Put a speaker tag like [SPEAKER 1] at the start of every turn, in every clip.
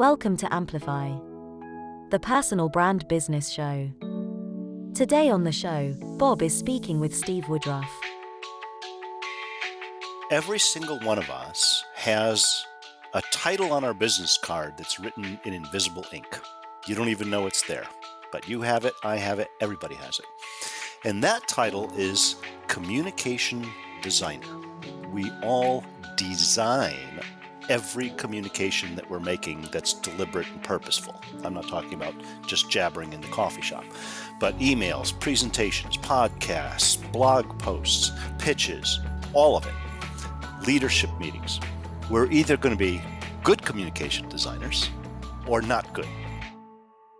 [SPEAKER 1] Welcome to Amplify, the personal brand business show. Today on the show, Bob is speaking with Steve Woodruff.
[SPEAKER 2] Every single one of us has a title on our business card that's written in invisible ink. You don't even know it's there, but you have it, I have it, everybody has it. And that title is Communication Designer. We all design every communication that we're making that's deliberate and purposeful. I'm not talking about just jabbering in the coffee shop, but emails, presentations, podcasts, blog posts, pitches, all of it. Leadership meetings. We're either going to be good communication designers or not good.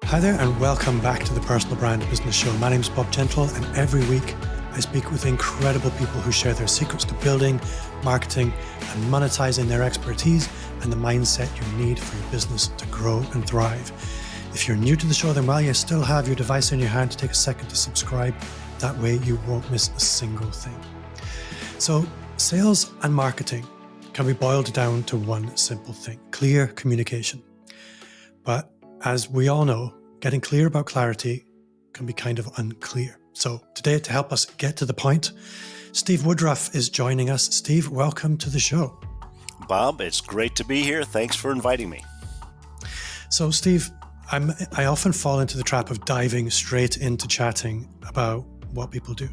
[SPEAKER 3] Hi there and welcome back to the Personal Brand Business Show. My name is Bob Gentle and every week I speak with incredible people who share their secrets to building, marketing and monetizing their expertise and the mindset you need for your business to grow and thrive. If you're new to the show, then while you still have your device in your hand, to take a second to subscribe. That way you won't miss a single thing. So sales and marketing can be boiled down to one simple thing: clear communication. But as we all know, getting clear about clarity can be kind of unclear. So today, to help us get to the point, Steve Woodruff is joining us. Steve, welcome to the show.
[SPEAKER 2] Bob, it's great to be here. Thanks for inviting me.
[SPEAKER 3] So Steve, I often fall into the trap of diving straight into chatting about what people do.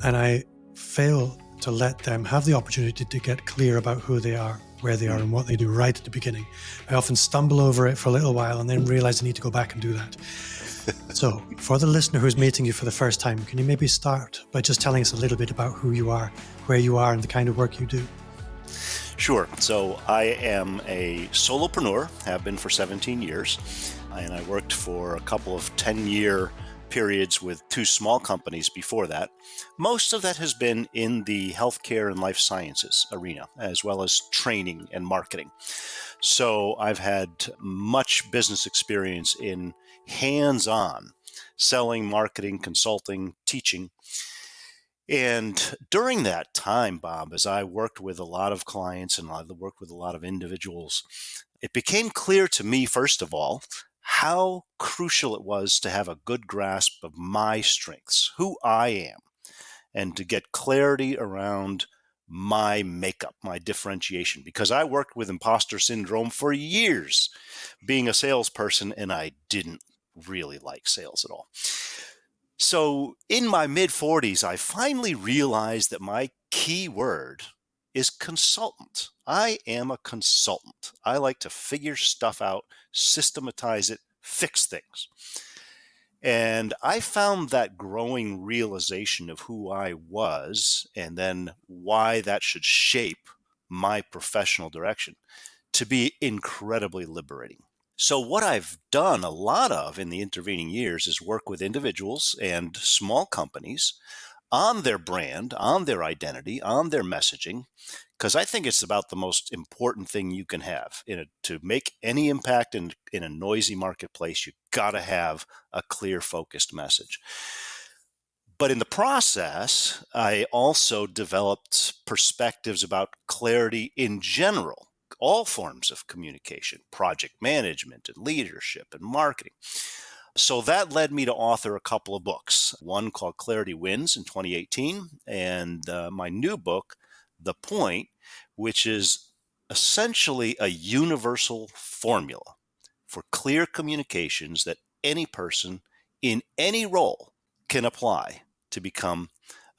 [SPEAKER 3] And I fail to let them have the opportunity to get clear about who they are, where they are, and what they do right at the beginning. I often stumble over it for a little while and then realize I need to go back and do that. So for the listener who's meeting you for the first time, can you maybe start by just telling us a little bit about who you are, where you are, and the kind of work you do?
[SPEAKER 2] Sure. So I am a solopreneur, have been for 17 years, and I worked for a couple of 10-year periods with two small companies before that. Most of that has been in the healthcare and life sciences arena, as well as training and marketing. So I've had much business experience in hands-on selling, marketing, consulting, teaching. And during that time, Bob, as I worked with a lot of clients and I worked with a lot of individuals, it became clear to me, first of all, how crucial it was to have a good grasp of my strengths, who I am, and to get clarity around my makeup, my differentiation, because I worked with imposter syndrome for years being a salesperson, and I didn't really like sales at all. So in my mid-40s, I finally realized that my key word is consultant. I am a consultant. I like to figure stuff out, systematize it, fix things. And I found that growing realization of who I was and then why that should shape my professional direction to be incredibly liberating. So what I've done a lot of in the intervening years is work with individuals and small companies on their brand, on their identity, on their messaging, because I think it's about the most important thing you can have. To make any impact in a noisy marketplace, you've got to have a clear, focused message. But in the process, I also developed perspectives about clarity in general, all forms of communication, project management and leadership and marketing. So that led me to author a couple of books, one called Clarity Wins in 2018, and my new book, The Point, which is essentially a universal formula for clear communications that any person in any role can apply to become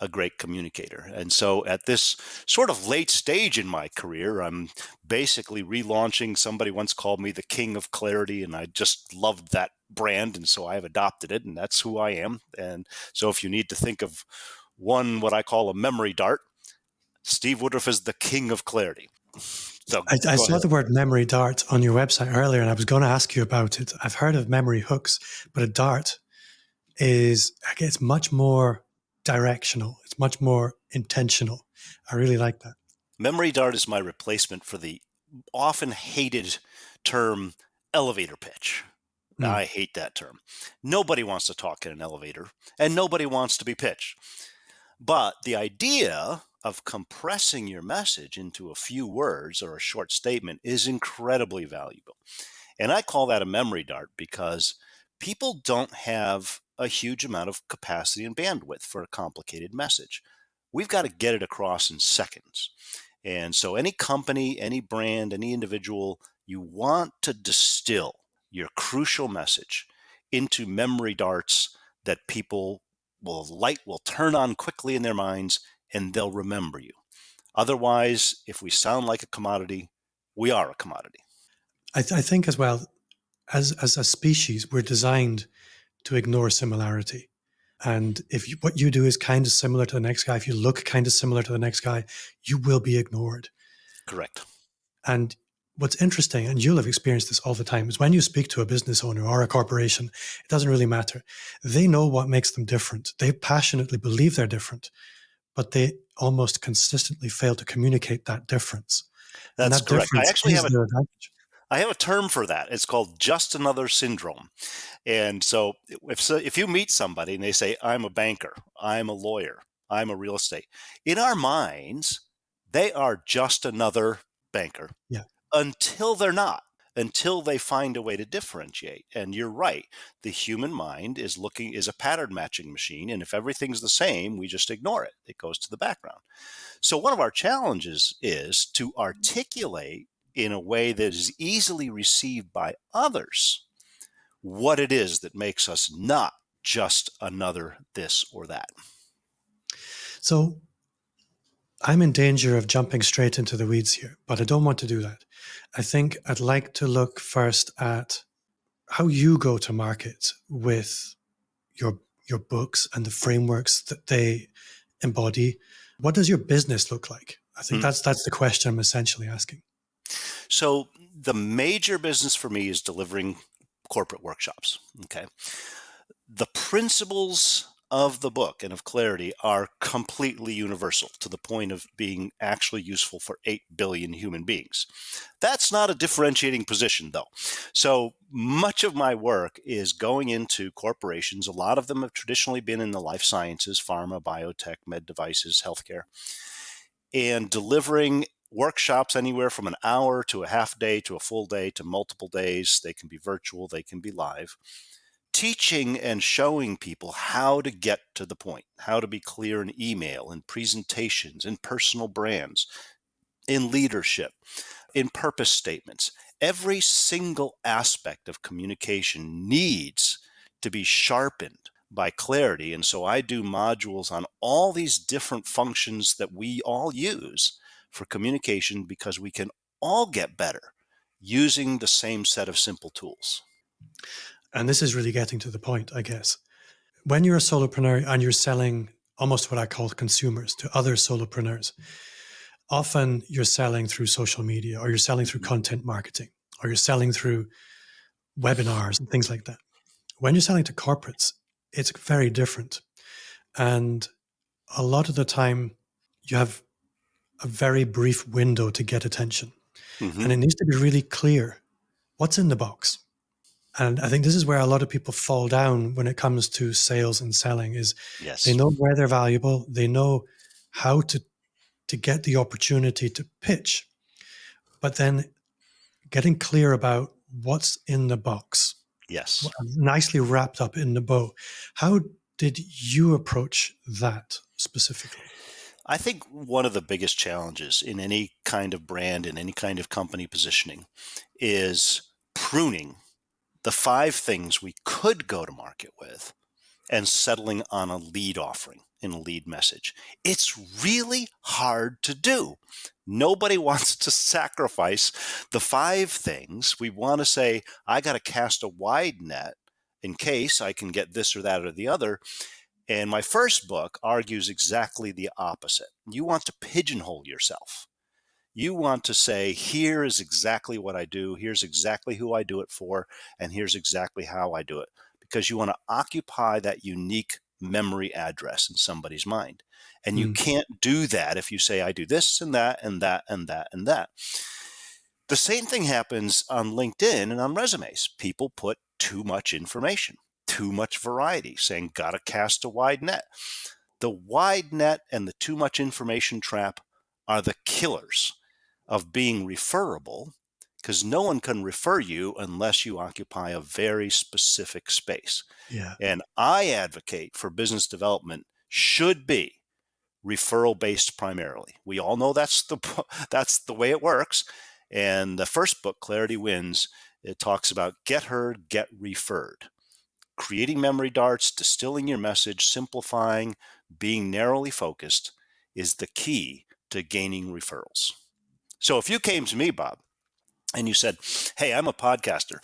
[SPEAKER 2] a great communicator. And so at this sort of late stage in my career, I'm basically relaunching. Somebody once called me the king of clarity, and I just loved that brand. And so I've adopted it, and that's who I am. And so if you need to think of what I call a memory dart, Steve Woodruff is the king of clarity. So
[SPEAKER 3] I saw the word memory dart on your website earlier, and I was going to ask you about it. I've heard of memory hooks, but a dart is, I guess, much more directional. It's much more intentional. I really like that.
[SPEAKER 2] Memory dart is my replacement for the often hated term elevator pitch. I hate that term. Nobody wants to talk in an elevator, and nobody wants to be pitched. But the idea of compressing your message into a few words or a short statement is incredibly valuable. And I call that a memory dart because people don't have a huge amount of capacity and bandwidth for a complicated message. We've got to get it across in seconds. And so any company, any brand, any individual, you want to distill your crucial message into memory darts that people will turn on quickly in their minds, and they'll remember you. Otherwise, if we sound like a commodity, we are a commodity.
[SPEAKER 3] I think as well, as a species, we're designed to ignore similarity. And if what you do is kind of similar to the next guy, if you look kind of similar to the next guy, you will be ignored.
[SPEAKER 2] Correct.
[SPEAKER 3] And what's interesting, and you'll have experienced this all the time, is when you speak to a business owner or a corporation, it doesn't really matter. They know what makes them different. They passionately believe they're different, but they almost consistently fail to communicate that difference. And
[SPEAKER 2] That's
[SPEAKER 3] that
[SPEAKER 2] correct. I
[SPEAKER 3] difference
[SPEAKER 2] actually
[SPEAKER 3] is their advantage.
[SPEAKER 2] I have a term for that. It's called just another syndrome. And so if you meet somebody and they say, I'm a banker, I'm a lawyer, I'm a real estate, in our minds, they are just another banker
[SPEAKER 3] Yeah.
[SPEAKER 2] until they're not, until they find a way to differentiate. And you're right. The human mind is a pattern matching machine. And if everything's the same, we just ignore it. It goes to the background. So one of our challenges is to articulate in a way that is easily received by others what it is that makes us not just another this or that.
[SPEAKER 3] So I'm in danger of jumping straight into the weeds here, but I don't want to do that. I think I'd like to look first at how you go to market with your books and the frameworks that they embody. What does your business look like? I think that's the question I'm essentially asking.
[SPEAKER 2] So the major business for me is delivering corporate workshops. Okay. The principles of the book and of clarity are completely universal to the point of being actually useful for 8 billion human beings. That's not a differentiating position, though. So much of my work is going into corporations. A lot of them have traditionally been in the life sciences, pharma, biotech, med devices, healthcare, and delivering workshops anywhere from an hour to a half day to a full day to multiple days. They can be virtual, they can be live. Teaching and showing people how to get to the point, how to be clear in email, in presentations, in personal brands, in leadership, in purpose statements. Every single aspect of communication needs to be sharpened by clarity. And so I do modules on all these different functions that we all use for communication because we can all get better using the same set of simple tools.
[SPEAKER 3] And this is really getting to the point, I guess. When you're a solopreneur and you're selling almost what I call consumers to other solopreneurs, often you're selling through social media, or you're selling through content marketing, or you're selling through webinars and things like that. When you're selling to corporates, it's very different. And a lot of the time, you have a very brief window to get attention. And it needs to be really clear what's in the box. And I think this is where a lot of people fall down when it comes to sales and selling is
[SPEAKER 2] Yes.
[SPEAKER 3] They know where they're valuable. They know how to get the opportunity to pitch, but then getting clear about what's in the box.
[SPEAKER 2] Yes.
[SPEAKER 3] Nicely wrapped up in the bow. How did you approach that specifically?
[SPEAKER 2] I think one of the biggest challenges in any kind of brand, in any kind of company positioning, is pruning the 5 things we could go to market with and settling on a lead offering in a lead message. It's really hard to do. Nobody wants to sacrifice the 5 things. We want to say, I got to cast a wide net in case I can get this or that or the other. And my first book argues exactly the opposite. You want to pigeonhole yourself. You want to say, here is exactly what I do, here's exactly who I do it for, and here's exactly how I do it. Because you want to occupy that unique memory address in somebody's mind. And you can't do that if you say, I do this and that and that and that and that. The same thing happens on LinkedIn and on resumes. People put too much information, too much variety, saying, gotta cast a wide net. The wide net and the too much information trap are the killers of being referable, because no one can refer you unless you occupy a very specific space.
[SPEAKER 3] Yeah.
[SPEAKER 2] And I advocate for business development should be referral based primarily. We all know that's the way it works. And the first book, Clarity Wins, it talks about get heard, get referred. Creating memory darts, distilling your message, simplifying, being narrowly focused is the key to gaining referrals. So if you came to me, Bob, and you said, hey, I'm a podcaster.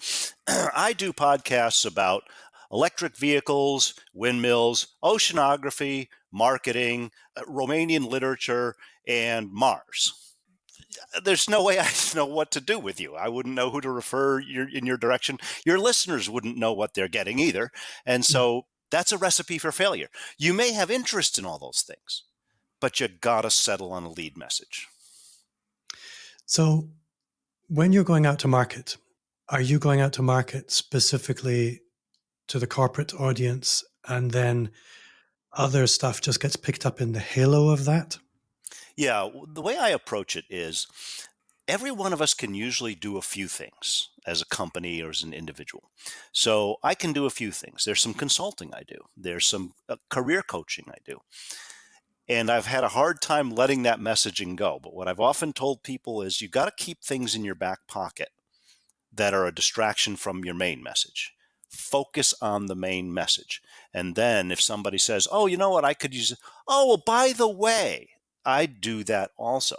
[SPEAKER 2] I do podcasts about electric vehicles, windmills, oceanography, marketing, Romanian literature, and Mars. There's no way I know what to do with you. I wouldn't know who to refer in your direction. Your listeners wouldn't know what they're getting either. And
[SPEAKER 3] Yeah.
[SPEAKER 2] so that's a recipe for failure. You may have interest in all those things, but you got to settle on a lead message.
[SPEAKER 3] So when you're going out to market, are you going out to market specifically to the corporate audience and then other stuff just gets picked up in the halo of that?
[SPEAKER 2] Yeah, the way I approach it is every one of us can usually do a few things as a company or as an individual. So I can do a few things. There's some consulting I do. There's some career coaching I do. And I've had a hard time letting that messaging go. But what I've often told people is you got to keep things in your back pocket that are a distraction from your main message. Focus on the main message. And then if somebody says, oh, you know what, I could use it. Oh, well, by the way, I do that also.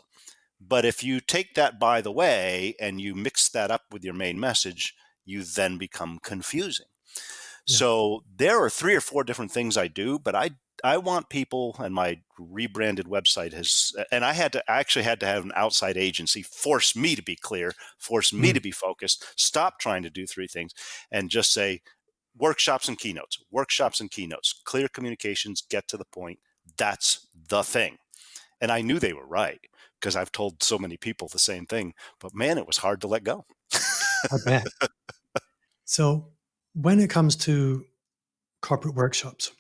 [SPEAKER 2] But if you take that by the way and you mix that up with your main message, you then become confusing.
[SPEAKER 3] Yeah.
[SPEAKER 2] So there are 3 or 4 different things I do, but I want people, and my rebranded website has, and I actually had to have an outside agency force me to be clear, force me to be focused, stop trying to do 3 things and just say workshops and keynotes, clear communications, get to the point. That's the thing. And I knew they were right because I've told so many people the same thing, but man, it was hard to let go.
[SPEAKER 3] I bet. So when it comes to corporate workshops,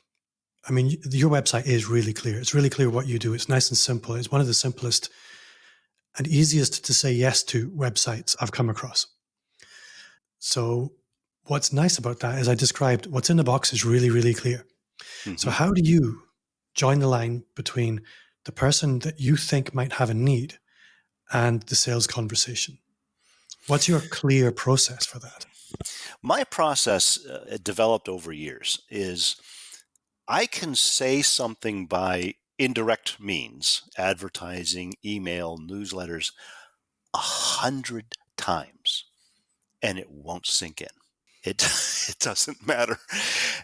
[SPEAKER 3] I mean, your website is really clear. It's really clear what you do. It's nice and simple. It's one of the simplest and easiest to say yes to websites I've come across. So what's nice about that is I described what's in the box is really, really clear. So how do you join the line between the person that you think might have a need and the sales conversation? What's your clear process for that?
[SPEAKER 2] My process developed over years is I can say something by indirect means, advertising, email, newsletters, 100 times, and it won't sink in. It doesn't matter.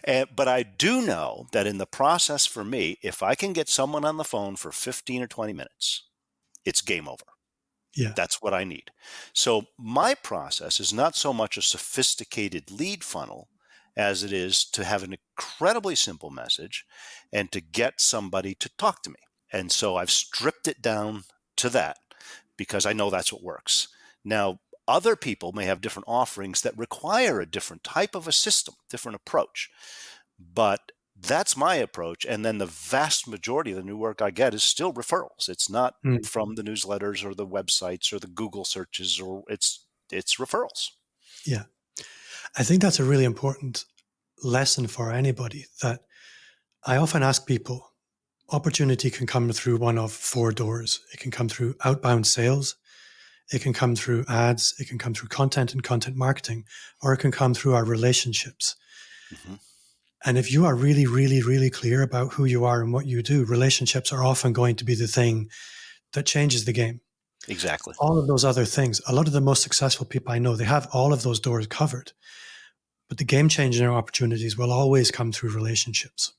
[SPEAKER 2] But I do know that in the process for me, if I can get someone on the phone for 15 or 20 minutes, it's game over.
[SPEAKER 3] Yeah.
[SPEAKER 2] That's what I need. So my process is not so much a sophisticated lead funnel as it is to have an incredibly simple message and to get somebody to talk to me. And so I've stripped it down to that because I know that's what works. Now, other people may have different offerings that require a different type of a system, different approach. But that's my approach. And then the vast majority of the new work I get is still referrals. It's not from the newsletters or the websites or the Google searches, or it's referrals.
[SPEAKER 3] Yeah. I think that's a really important lesson for anybody, that I often ask people, opportunity can come through one of 4 doors. It can come through outbound sales. It can come through ads. It can come through content and content marketing, or it can come through our relationships. And if you are really, really, really clear about who you are and what you do, relationships are often going to be the thing that changes the game.
[SPEAKER 2] Exactly.
[SPEAKER 3] All of those other things, a lot of the most successful people I know, they have all of those doors covered. But the game-changing opportunities will always come through relationships.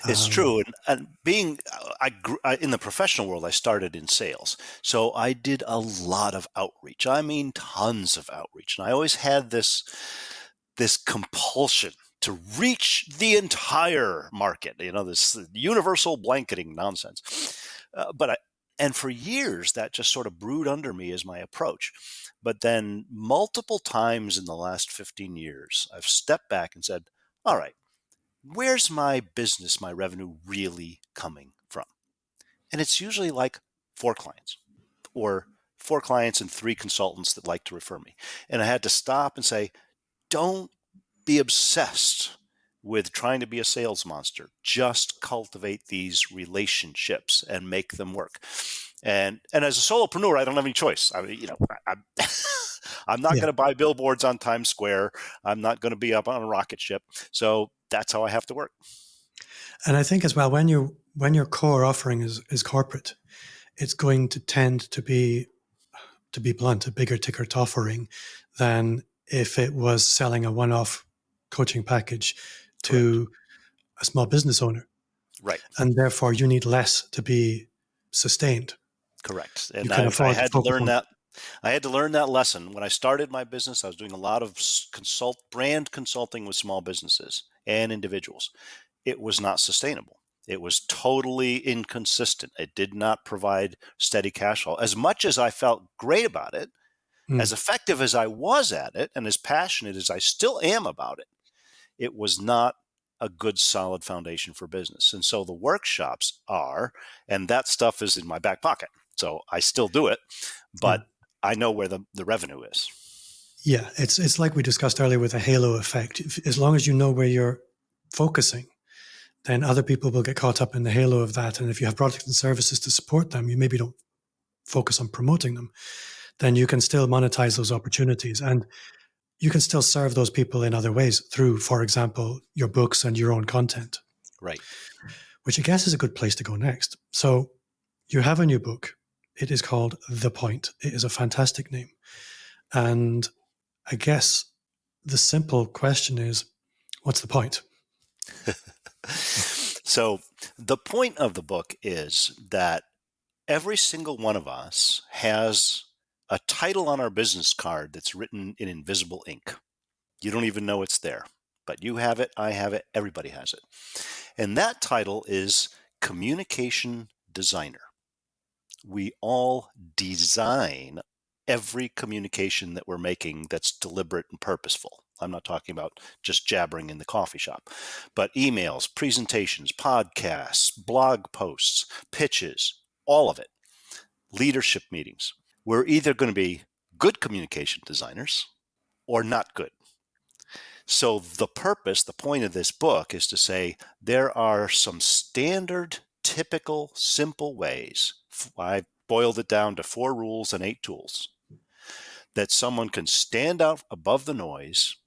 [SPEAKER 2] It's true. And being, in the professional world, I started in sales. So I did a lot of outreach. I mean, tons of outreach. And I always had this compulsion to reach the entire market, this universal blanketing nonsense. And for years, that just sort of brewed under me as my approach. But then multiple times in the last 15 years, I've stepped back and said, all right, where's my business, my revenue really coming from? And it's usually like 4 clients or 4 clients and 3 consultants that like to refer me. And I had to stop and say, don't be obsessed with trying to be a sales monster. Just cultivate these relationships and make them work. And as a solopreneur, I don't have any choice. I mean, I'm not
[SPEAKER 3] Yeah.
[SPEAKER 2] going to buy billboards on Times Square. I'm not going to be up on a rocket ship. So that's how I have to work.
[SPEAKER 3] And I think as well, when your core offering is corporate, it's going to tend to be blunt, a bigger ticket offering than if it was selling a one-off coaching package to a small business owner.
[SPEAKER 2] Right.
[SPEAKER 3] And therefore you need less to be sustained.
[SPEAKER 2] Correct.
[SPEAKER 3] You
[SPEAKER 2] And
[SPEAKER 3] can
[SPEAKER 2] I
[SPEAKER 3] afford to
[SPEAKER 2] had to
[SPEAKER 3] focus
[SPEAKER 2] learn
[SPEAKER 3] on.
[SPEAKER 2] that. I had to learn that lesson. When I started my business, I was doing a lot of brand consulting with small businesses and individuals. It was not sustainable. It was totally inconsistent. It did not provide steady cash flow. As much as I felt great about it, as effective as I was at it, and as passionate as I still am about it, it was not a good, solid foundation for business. And so the workshops are, and that stuff is in my back pocket. So I still do it, but I know where the revenue is.
[SPEAKER 3] Yeah, it's like we discussed earlier with the halo effect. As long as you know where you're focusing, then other people will get caught up in the halo of that. And if you have products and services to support them, you maybe don't focus on promoting them, then you can still monetize those opportunities. And you can still serve those people in other ways through, for example, your books and your own content.
[SPEAKER 2] Right.
[SPEAKER 3] Which I guess is a good place to go next. So you have a new book. It is called The Point. It is a fantastic name. And I guess the simple question is, what's the point?
[SPEAKER 2] So the point of the book is that every single one of us has a title on our business card that's written in invisible ink. You don't even know it's there, but you have it, I have it, everybody has it. And that title is Communication Designer. We all design every communication that we're making that's deliberate and purposeful. I'm not talking about just jabbering in the coffee shop, but emails, presentations, podcasts, blog posts, pitches, all of it, leadership meetings. We're either going to be good communication designers or not good. So the purpose, the point of this book is to say there are some standard, typical, simple ways. I boiled it down to 4 rules and 8 tools that someone can stand out above the noise,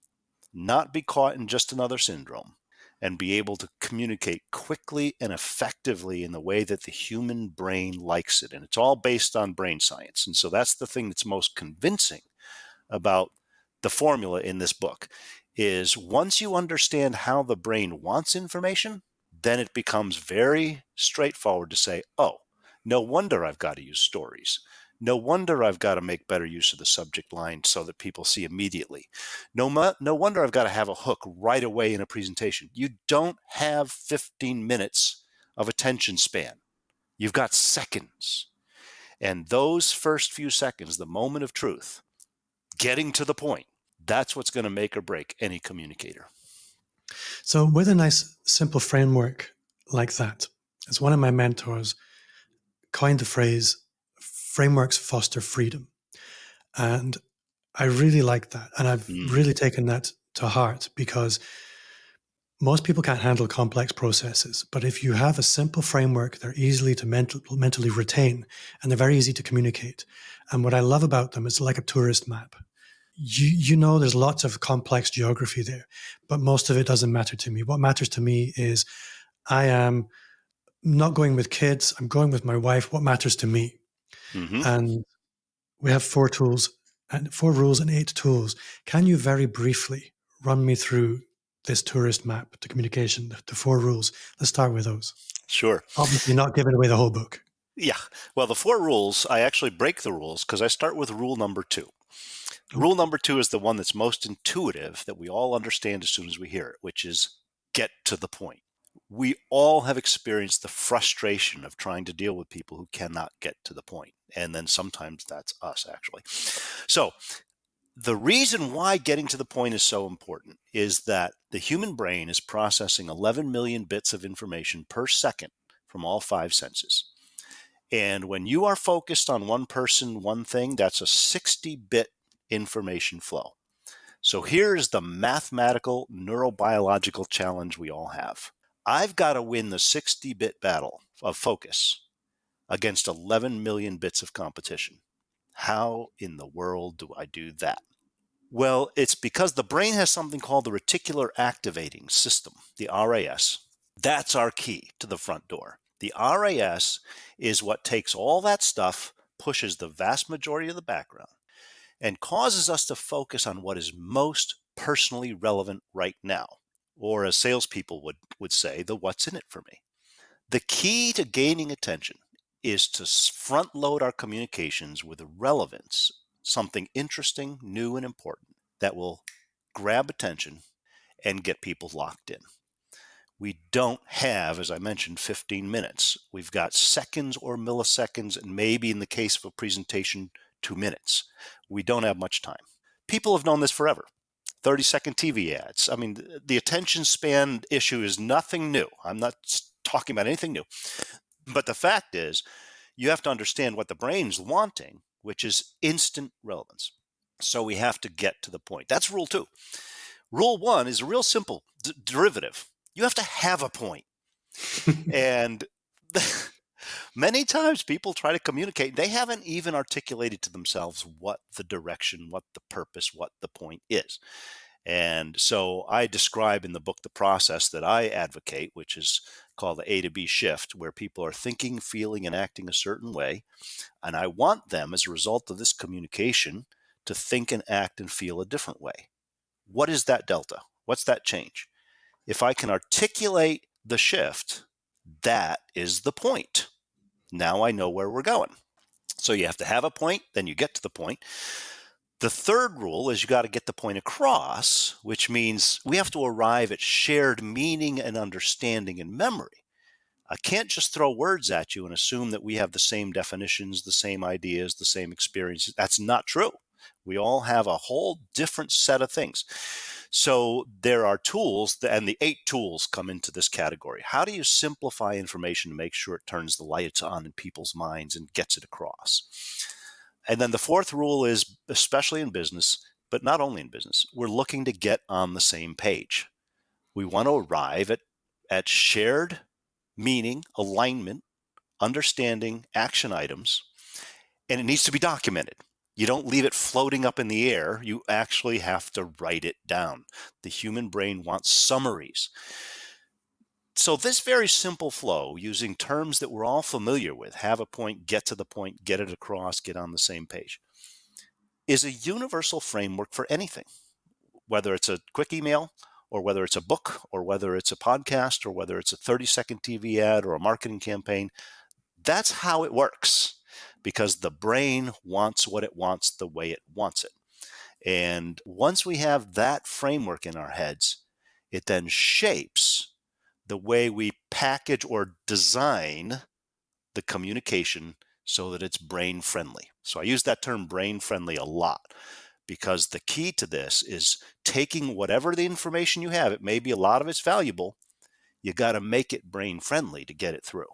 [SPEAKER 2] not be caught in just another syndrome, and be able to communicate quickly and effectively in the way that the human brain likes it. And it's all based on brain science. And so that's the thing that's most convincing about the formula in this book is once you understand how the brain wants information, then it becomes very straightforward to say, oh, no wonder I've got to use stories. No wonder I've got to make better use of the subject line so that people see immediately. No wonder I've got to have a hook right away in a presentation. You don't have 15 minutes of attention span. You've got seconds. And those first few seconds, the moment of truth, getting to the point, that's what's going to make or break any communicator.
[SPEAKER 3] So with a nice, simple framework like that, as one of my mentors coined the phrase, frameworks foster freedom. And I really like that. And I've really taken that to heart because most people can't handle complex processes. But if you have a simple framework, they're easily to mentally retain and they're very easy to communicate. And what I love about them is like a tourist map. You know, there's lots of complex geography there, but most of it doesn't matter to me. What matters to me is I am not going with kids. I'm going with my wife. What matters to me?
[SPEAKER 2] Mm-hmm.
[SPEAKER 3] And we have 4 tools and 4 rules and 8 tools. Can you very briefly run me through this tourist map to communication, the 4 rules? Let's start with those.
[SPEAKER 2] Sure.
[SPEAKER 3] Obviously not giving away the whole book.
[SPEAKER 2] Yeah. Well, the 4 rules, I actually break the rules because I start with rule number 2. Rule number 2 is the one that's most intuitive, that we all understand as soon as we hear it, which is get to the point. We all have experienced the frustration of trying to deal with people who cannot get to the point. And then sometimes that's us, actually. So the reason why getting to the point is so important is that the human brain is processing 11 million bits of information per second from all 5 senses. And when you are focused on one person, one thing, that's a 60-bit information flow. So here's the mathematical neurobiological challenge we all have. I've got to win the 60-bit battle of focus against 11 million bits of competition. How in the world do I do that? Well, it's because the brain has something called the reticular activating system, the RAS. That's our key to the front door. The RAS is what takes all that stuff, pushes the vast majority of the background, and causes us to focus on what is most personally relevant right now. Or as salespeople would say, the what's in it for me. The key to gaining attention is to front load our communications with relevance, something interesting, new, and important that will grab attention and get people locked in. We don't have, as I mentioned, 15 minutes. We've got seconds or milliseconds, and maybe in the case of a presentation, 2 minutes. We don't have much time. People have known this forever. 30-second TV ads. I mean, the attention span issue is nothing new. I'm not talking about anything new. But the fact is, you have to understand what the brain's wanting, which is instant relevance. So we have to get to the point. That's rule 2. Rule 1 is a real simple derivative. You have to have a point. And many times people try to communicate. They haven't even articulated to themselves what the direction, what the purpose, what the point is. And so I describe in the book the process that I advocate, which is called the A to B shift, where people are thinking, feeling, and acting a certain way. And I want them, as a result of this communication, to think and act and feel a different way. What is that delta? What's that change? If I can articulate the shift, that is the point. Now I know where we're going. So you have to have a point, then you get to the point. The third rule is you got to get the point across, which means we have to arrive at shared meaning and understanding and memory. I can't just throw words at you and assume that we have the same definitions, the same ideas, the same experiences. That's not true. We all have a whole different set of things. So there are tools, and the 8 tools come into this category. How do you simplify information to make sure it turns the lights on in people's minds and gets it across? And then the fourth rule is, especially in business, but not only in business, we're looking to get on the same page. We want to arrive at shared meaning, alignment, understanding, action items, and it needs to be documented. You don't leave it floating up in the air. You actually have to write it down. The human brain wants summaries. So this very simple flow, using terms that we're all familiar with, have a point, get to the point, get it across, get on the same page, is a universal framework for anything, whether it's a quick email or whether it's a book or whether it's a podcast or whether it's a 30-second TV ad or a marketing campaign. That's how it works, because the brain wants what it wants the way it wants it. And once we have that framework in our heads, it then shapes the way we package or design the communication so that it's brain friendly. So I use that term brain friendly a lot, because the key to this is taking whatever the information you have, it may be a lot of it's valuable, you got to make it brain friendly to get it through.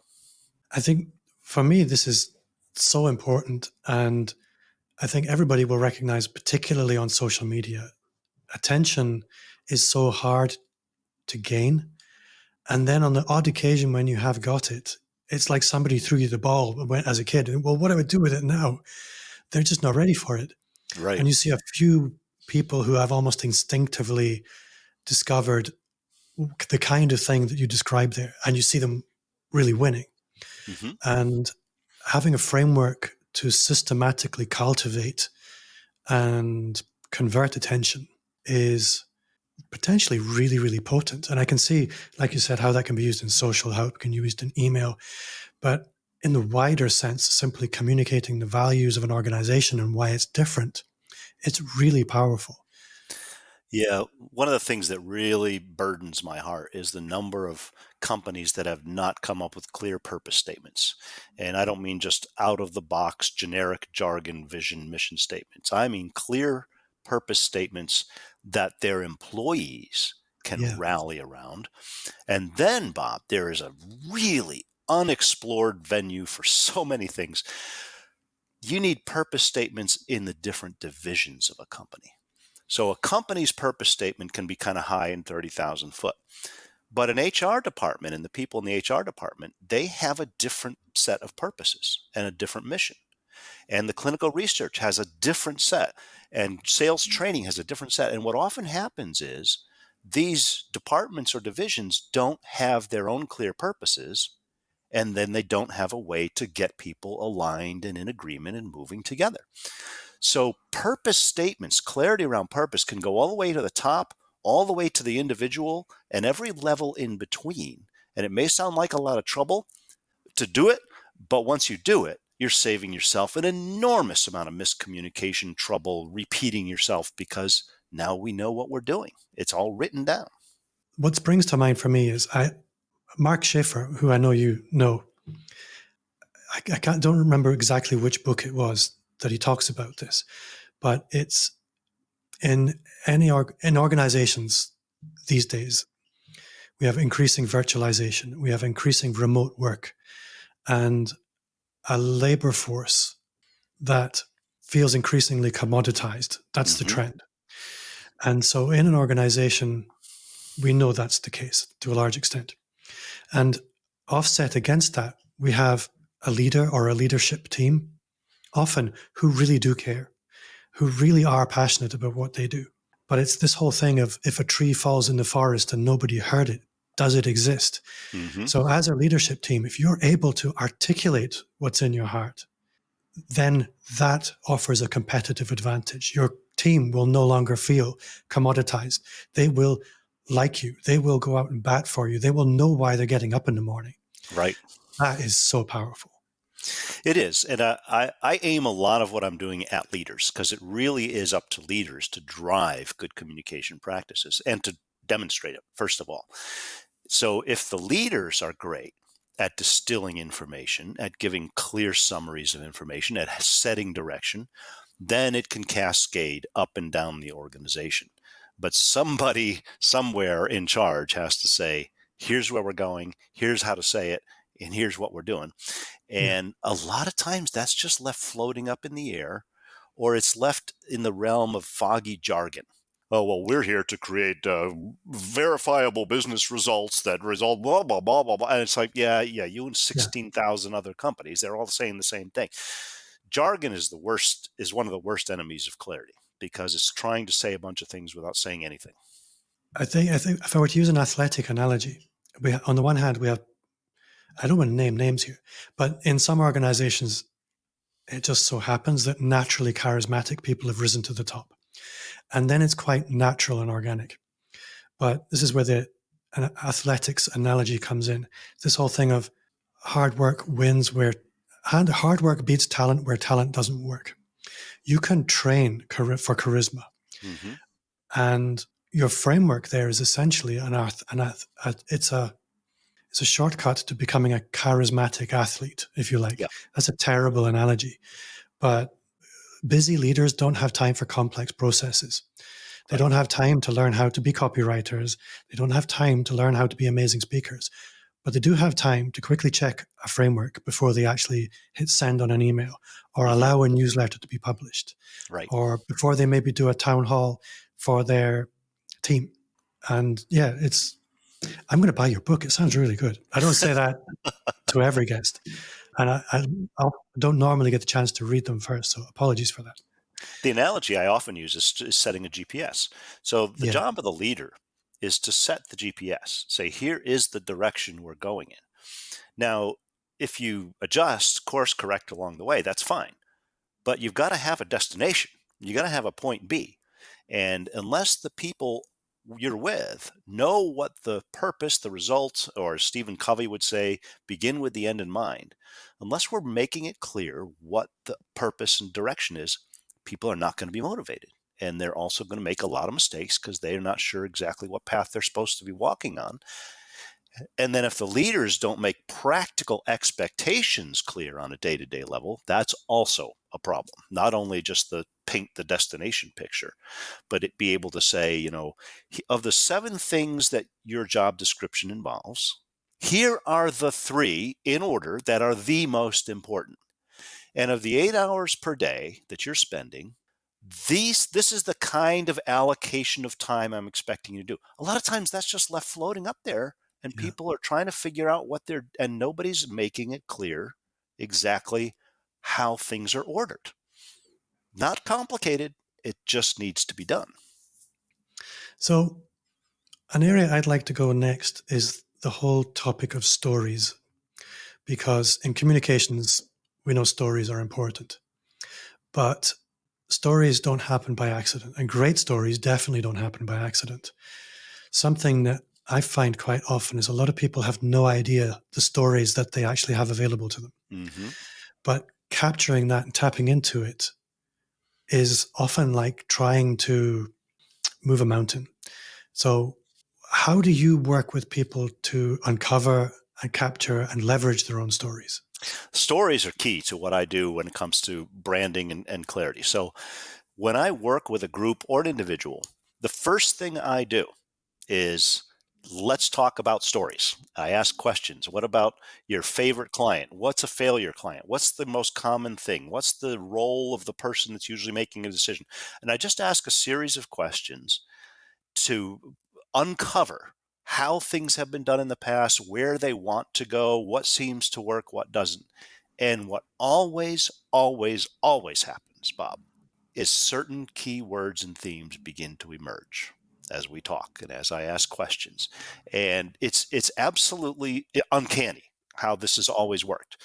[SPEAKER 3] I think for me, this is so important. And I think everybody will recognize, particularly on social media, attention is so hard to gain. And then on the odd occasion when you have got it, it's like somebody threw you the ball as a kid. Well, what do I do with it now? They're just not ready for it.
[SPEAKER 2] Right.
[SPEAKER 3] And you see a few people who have almost instinctively discovered the kind of thing that you described there, and you see them really winning.
[SPEAKER 2] Mm-hmm.
[SPEAKER 3] And having a framework to systematically cultivate and convert attention is potentially really, really potent. And I can see, like you said, how that can be used in social, how it can be used in email. But in the wider sense, simply communicating the values of an organization and why it's different, it's really powerful.
[SPEAKER 2] Yeah, one of the things that really burdens my heart is the number of companies that have not come up with clear purpose statements. And I don't mean just out of the box, generic jargon, vision, mission statements. I mean clear purpose statements that their employees can
[SPEAKER 3] Yeah.
[SPEAKER 2] rally around. And then, Bob, there is a really unexplored venue for so many things. You need purpose statements in the different divisions of a company. So a company's purpose statement can be kind of high in 30,000 foot. But an HR department and the people in the HR department, they have a different set of purposes and a different mission. And the clinical research has a different set, and sales training has a different set. And what often happens is these departments or divisions don't have their own clear purposes, and then they don't have a way to get people aligned and in agreement and moving together. So purpose statements, clarity around purpose, can go all the way to the top, all the way to the individual, and every level in between. And it may sound like a lot of trouble to do it, but once you do it, you're saving yourself an enormous amount of miscommunication, trouble, repeating yourself, because now we know what we're doing. It's all written down.
[SPEAKER 3] What springs to mind for me is Mark Schaefer, who I know you know. Don't remember exactly which book it was that he talks about this, but it's in organizations these days. We have increasing virtualization, we have increasing remote work, and a labor force that feels increasingly commoditized. That's the trend. And so in an organization, we know that's the case to a large extent. And offset against that, we have a leader or a leadership team, often who really do care, who really are passionate about what they do. But it's this whole thing of, if a tree falls in the forest and nobody heard it, does it exist? So as a leadership team, if you're able to articulate what's in your heart, then that offers a competitive advantage. Your team will no longer feel commoditized. They will like you. They will go out and bat for you. They will know why they're getting up in the morning.
[SPEAKER 2] Right.
[SPEAKER 3] That is so powerful.
[SPEAKER 2] It is. And I aim a lot of what I'm doing at leaders, because it really is up to leaders to drive good communication practices and to demonstrate it, first of all. So if the leaders are great at distilling information, at giving clear summaries of information, at setting direction, then it can cascade up and down the organization. But somebody somewhere in charge has to say, here's where we're going, here's how to say it, and here's what we're doing. And a lot of times that's just left floating up in the air, or it's left in the realm of foggy jargon. Oh, well, we're here to create verifiable business results that result blah, blah, blah, blah, blah. And it's like, yeah, you and 16,000 other companies, they're all saying the same thing. Jargon is one of the worst enemies of clarity, because it's trying to say a bunch of things without saying anything.
[SPEAKER 3] I think if I were to use an athletic analogy, on the one hand, we have, I don't want to name names here, but in some organizations, it just so happens that naturally charismatic people have risen to the top. And then it's quite natural and organic. But this is where an athletics analogy comes in. This whole thing of hard work wins hard work beats talent where talent doesn't work. You can train for charisma. And your framework there is essentially it's a shortcut to becoming a charismatic athlete, if you like.
[SPEAKER 2] Yeah.
[SPEAKER 3] That's a terrible analogy. But busy leaders don't have time for complex processes. They don't have time to learn how to be copywriters. They don't have time to learn how to be amazing speakers. But they do have time to quickly check a framework before they actually hit send on an email, or allow a newsletter to be published, or before they maybe do a town hall for their team. And I'm going to buy your book. It sounds really good. I don't say that to every guest. And I don't normally get the chance to read them first, so apologies for that.
[SPEAKER 2] The analogy I often use is setting a GPS. So the job of the leader is to set the GPS, say, here is the direction we're going in. Now, if you adjust, course correct along the way, that's fine. But you've got to have a destination. You got to have a point B. And unless the people you're with know what the purpose, the results, or Stephen Covey would say, begin with the end in mind, unless we're making it clear what the purpose and direction is, people are not going to be motivated. And they're also going to make a lot of mistakes because they're not sure exactly what path they're supposed to be walking on. And then if the leaders don't make practical expectations clear on a day-to-day level, that's also a problem. Not only just paint the destination picture, but it be able to say, of the 7 things that your job description involves, Here are the three in order that are the most important. And of the 8 hours per day that you're spending, this is the kind of allocation of time I'm expecting you to do. A lot of times that's just left floating up there, and
[SPEAKER 3] Yeah.
[SPEAKER 2] people are trying to figure out and nobody's making it clear exactly how things are ordered. Not complicated. It just needs to be done.
[SPEAKER 3] So an area I'd like to go next is the whole topic of stories, because in communications, we know stories are important, but stories don't happen by accident, and great stories definitely don't happen by accident. Something that I find quite often is a lot of people have no idea the stories that they actually have available to them.
[SPEAKER 2] Mm-hmm.
[SPEAKER 3] But capturing that and tapping into it is often like trying to move a mountain. So, how do you work with people to uncover and capture and leverage their own stories?
[SPEAKER 2] Stories are key to what I do when it comes to branding and clarity. So when I work with a group or an individual, the first thing I do is let's talk about stories. I ask questions. What about your favorite client? What's a failure client? What's the most common thing? What's the role of the person that's usually making a decision? And I just ask a series of questions to uncover how things have been done in the past, where they want to go, what seems to work, what doesn't. And what always, always, always happens, Bob, is certain key words and themes begin to emerge as we talk and as I ask questions. And it's absolutely uncanny how this has always worked.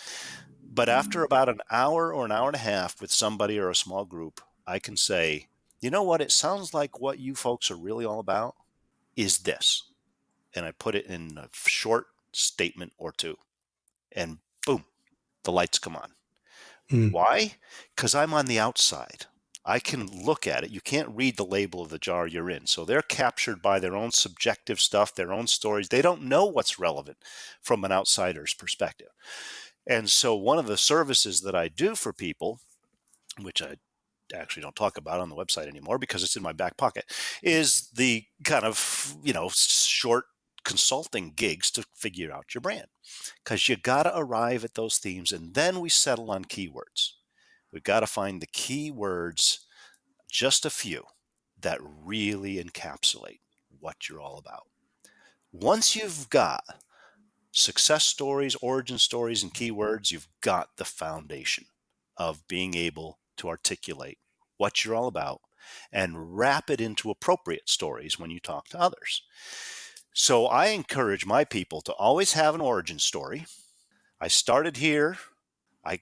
[SPEAKER 2] But after about an hour or an hour and a half with somebody or a small group, I can say, you know what? It sounds like what you folks are really all about is this. And I put it in a short statement or two, and boom, the lights come on.
[SPEAKER 3] Mm,
[SPEAKER 2] Why? Because I'm on the outside. I can look at it. You can't read the label of the jar you're in. So they're captured by their own subjective stuff, their own stories. They don't know what's relevant from an outsider's perspective. And so one of the services that I do for people, which I actually don't talk about on the website anymore because it's in my back pocket, is the kind of, short consulting gigs to figure out your brand. Because you got to arrive at those themes, and then we settle on keywords. We've got to find the keywords, just a few, that really encapsulate what you're all about. Once you've got success stories, origin stories, and keywords, you've got the foundation of being able to articulate what you're all about and wrap it into appropriate stories when you talk to others. So I encourage my people to always have an origin story. I started here, I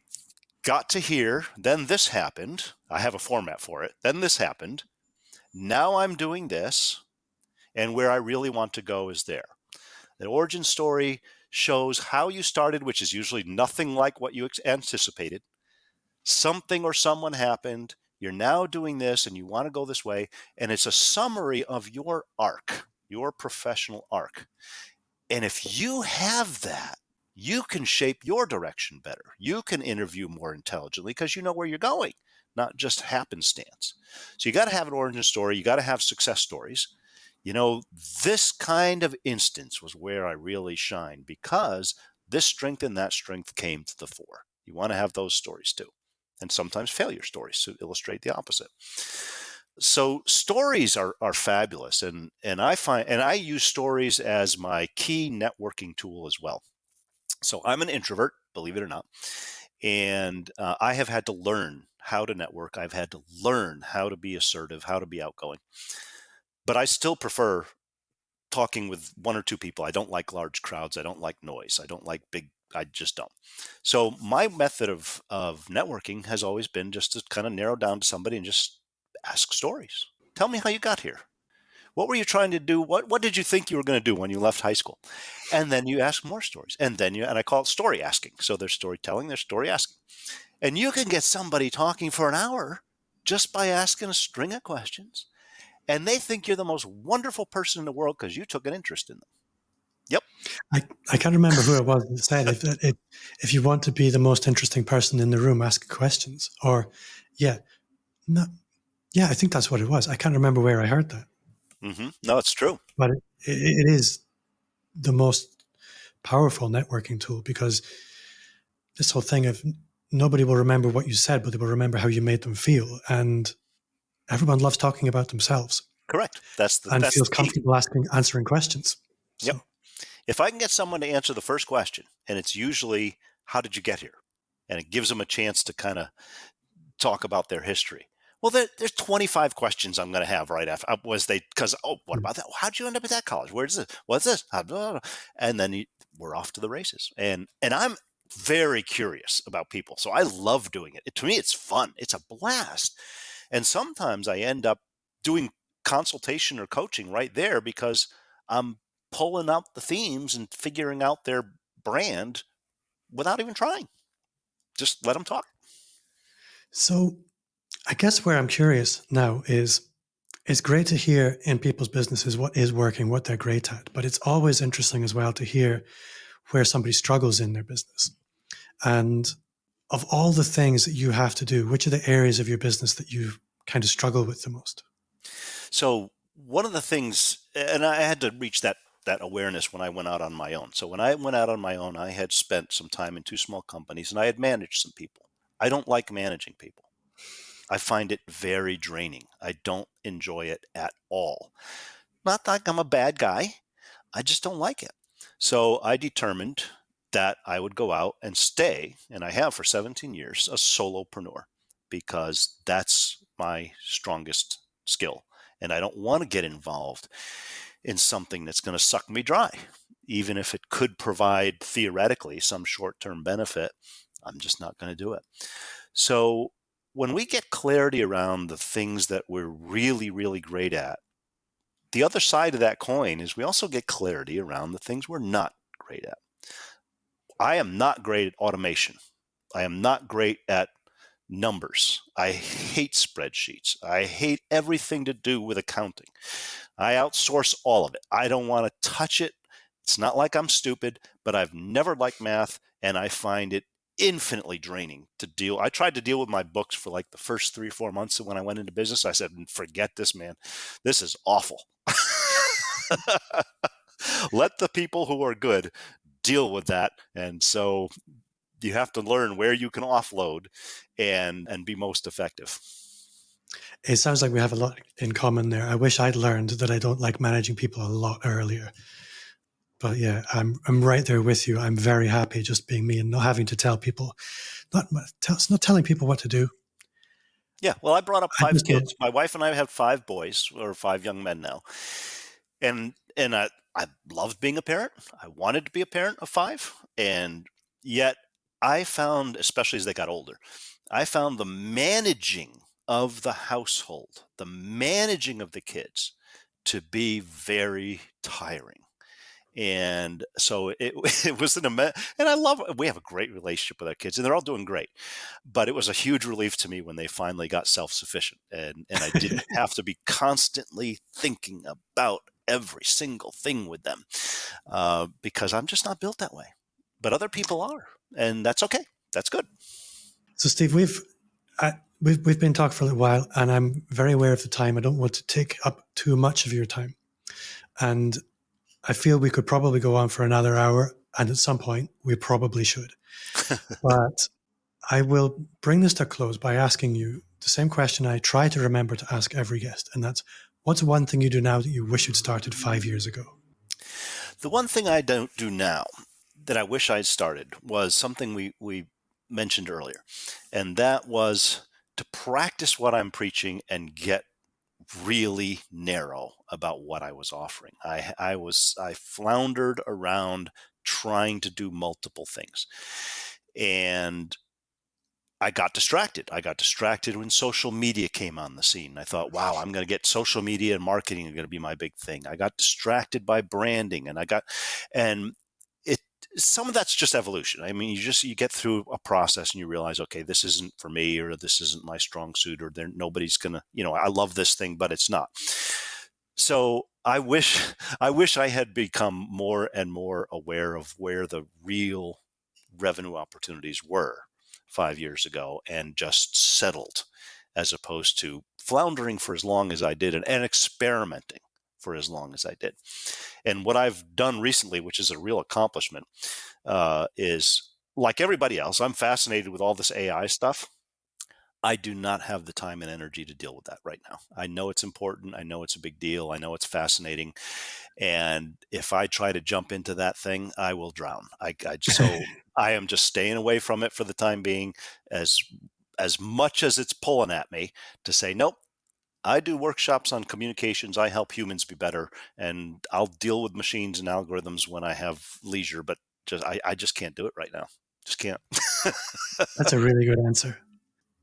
[SPEAKER 2] got to here, then this happened. I have a format for it. Then this happened. Now I'm doing this, and where I really want to go is there. The origin story shows how you started, which is usually nothing like what you anticipated. Something or someone happened. You're now doing this and you want to go this way. And it's a summary of your arc, your professional arc. And if you have that, you can shape your direction better. You can interview more intelligently because you know where you're going, not just happenstance. So you got to have an origin story. You got to have success stories. This kind of instance was where I really shine because this strength and that strength came to the fore. You want to have those stories too. And sometimes failure stories to illustrate the opposite. So stories are fabulous. And I use stories as my key networking tool as well. So I'm an introvert, believe it or not. And I have had to learn how to network. I've had to learn how to be assertive, how to be outgoing. But I still prefer talking with one or two people. I don't like large crowds. I don't like noise. I don't like big. I just don't. So my method of networking has always been just to kind of narrow down to somebody and just ask stories. Tell me how you got here. What were you trying to do? What did you think you were going to do when you left high school? And then you ask more stories. And I call it story asking. So there's storytelling, there's story asking. And you can get somebody talking for an hour just by asking a string of questions. And they think you're the most wonderful person in the world because you took an interest in them. Yep.
[SPEAKER 3] I can't remember who it was that said if you want to be the most interesting person in the room, ask questions. Or, yeah, no, yeah, I think that's what it was. I can't remember where I heard that.
[SPEAKER 2] Mm-hmm. No, it's true.
[SPEAKER 3] But it is the most powerful networking tool, because this whole thing of nobody will remember what you said, but they will remember how you made them feel. And everyone loves talking about themselves
[SPEAKER 2] Correct.
[SPEAKER 3] and
[SPEAKER 2] That's
[SPEAKER 3] feels
[SPEAKER 2] the key.
[SPEAKER 3] comfortable answering questions.
[SPEAKER 2] Yep.
[SPEAKER 3] So,
[SPEAKER 2] If I can get someone to answer the first question, and it's usually, how did you get here? And it gives them a chance to kind of talk about their history. Well, there's 25 questions I'm going to have right after. What about that? How'd you end up at that college? Where's this? What's this? And then we're off to the races. And I'm very curious about people. So I love doing it. To me, it's fun. It's a blast. And sometimes I end up doing consultation or coaching right there because I'm pulling out the themes and figuring out their brand without even trying. Just let them talk.
[SPEAKER 3] so I guess where I'm curious now is it's great to hear in people's businesses what is working, what they're great at, but it's always interesting as well to hear where somebody struggles in their business. And of all the things that you have to do, which are the areas of your business that you kind of struggle with the most?
[SPEAKER 2] So one of the things, and I had to reach that awareness when I went out on my own. So when I went out on my own, I had spent some time in two small companies and I had managed some people. I don't like managing people. I find it very draining. I don't enjoy it at all. Not like I'm a bad guy. I just don't like it. So I determined that I would go out and stay, and I have for 17 years, a solopreneur, because that's my strongest skill. And I don't want to get involved in something that's going to suck me dry. Even if it could provide theoretically some short-term benefit, I'm just not going to do it. So when we get clarity around the things that we're really, really great at, the other side of that coin is we also get clarity around the things we're not great at. I am not great at automation. I am not great at numbers. I hate spreadsheets. I hate everything to do with accounting. I outsource all of it. I don't want to touch it. It's not like I'm stupid, but I've never liked math, and I find it infinitely draining to deal. I tried to deal with my books for like the first 3 or 4 months when I went into business. I said, forget this, man. This is awful. Let the people who are good deal with that. And so you have to learn where you can offload and be most effective.
[SPEAKER 3] It sounds like we have a lot in common there. I wish I'd learned that I don't like managing people a lot earlier. But yeah, I'm right there with you. I'm very happy just being me and not having to tell people, not telling people what to do.
[SPEAKER 2] Yeah. Well, I brought up
[SPEAKER 3] I
[SPEAKER 2] 5
[SPEAKER 3] just don't.
[SPEAKER 2] kids. My wife and I have 5 boys, or 5 young men now. And I loved being a parent. I wanted to be a parent of 5. And yet I found, especially as they got older, I found the managing of the household, the managing of the kids, to be very tiring. And so it was and I love, we have a great relationship with our kids and they're all doing great, but it was a huge relief to me when they finally got self-sufficient and I didn't have to be constantly thinking about every single thing with them, because I'm just not built that way, but other people are, and that's okay. That's good.
[SPEAKER 3] So Steve, we've been talking for a little while, and I'm very aware of the time. I don't want to take up too much of your time, and I feel we could probably go on for another hour, and at some point we probably should. But I will bring this to a close by asking you the same question I try to remember to ask every guest, and that's, what's one thing you do now that you wish you'd started 5 years ago?
[SPEAKER 2] The one thing I don't do now that I wish I'd started was something we mentioned earlier, and that was to practice what I'm preaching and get really narrow about what I was offering. I floundered around trying to do multiple things, and I got distracted. I got distracted when social media came on the scene. I thought, wow, I'm going to get social media and marketing are going to be my big thing. I got distracted by branding, and it, some of that's just evolution. I mean, you get through a process and you realize, okay, this isn't for me, or this isn't my strong suit, or nobody's going to, I love this thing, but it's not. So I wish I had become more and more aware of where the real revenue opportunities were 5 years ago and just settled, as opposed to floundering for as long as I did and experimenting. for as long as I did. And what I've done recently, which is a real accomplishment, is like everybody else, I'm fascinated with all this AI stuff. I do not have the time and energy to deal with that right now. I know it's important. I know it's a big deal. I know it's fascinating. And if I try to jump into that thing, I will drown. So I am just staying away from it for the time being, as much as it's pulling at me to say, nope, I do workshops on communications. I help humans be better, and I'll deal with machines and algorithms when I have leisure, but I just can't do it right now. Just can't.
[SPEAKER 3] That's a really good answer.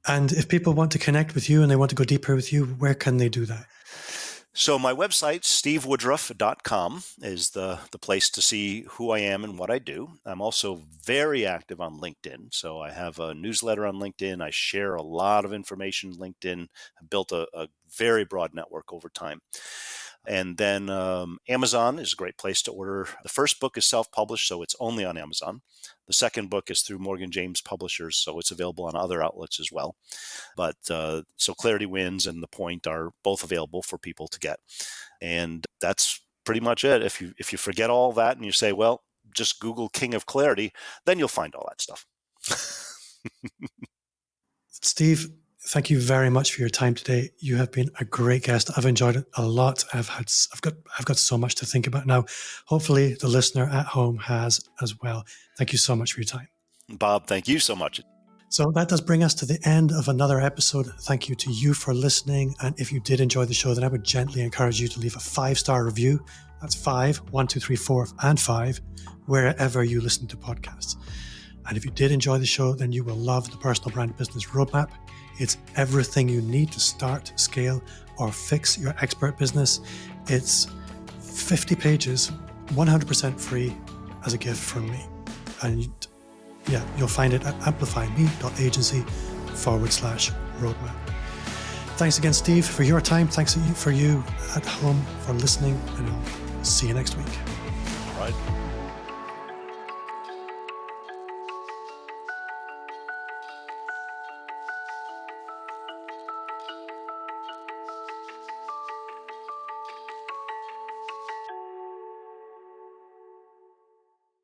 [SPEAKER 3] And if people want to connect with you and they want to go deeper with you, where can they do that?
[SPEAKER 2] So my website, stevewoodruff.com, is the place to see who I am and what I do. I'm also very active on LinkedIn. So I have a newsletter on LinkedIn. I share a lot of information on LinkedIn. I've built a very broad network over time. And then Amazon is a great place to order. The first book is self-published, so it's only on Amazon. The second book is through Morgan James Publishers, so it's available on other outlets as well. But so Clarity Wins and The Point are both available for people to get. And that's pretty much it. If you forget all that and you say, well, just Google King of Clarity, then you'll find all that stuff.
[SPEAKER 3] Steve, thank you very much for your time today. You have been a great guest. I've enjoyed it a lot. I've got so much to think about now. Hopefully the listener at home has as well. Thank you so much for your time.
[SPEAKER 2] Bob, thank you so much.
[SPEAKER 3] So that does bring us to the end of another episode. Thank you to you for listening. And if you did enjoy the show, then I would gently encourage you to leave a 5-star review. That's 5, 1, 2, 3, 4, and 5, wherever you listen to podcasts. And if you did enjoy the show, then you will love the Personal Brand Business Roadmap. It's everything you need to start, scale, or fix your expert business. It's 50 pages, 100% free as a gift from me. And you'll find it at amplifyme.agency/roadmap. Thanks again, Steve, for your time. Thanks for you at home for listening, and I'll see you next week.
[SPEAKER 2] All right.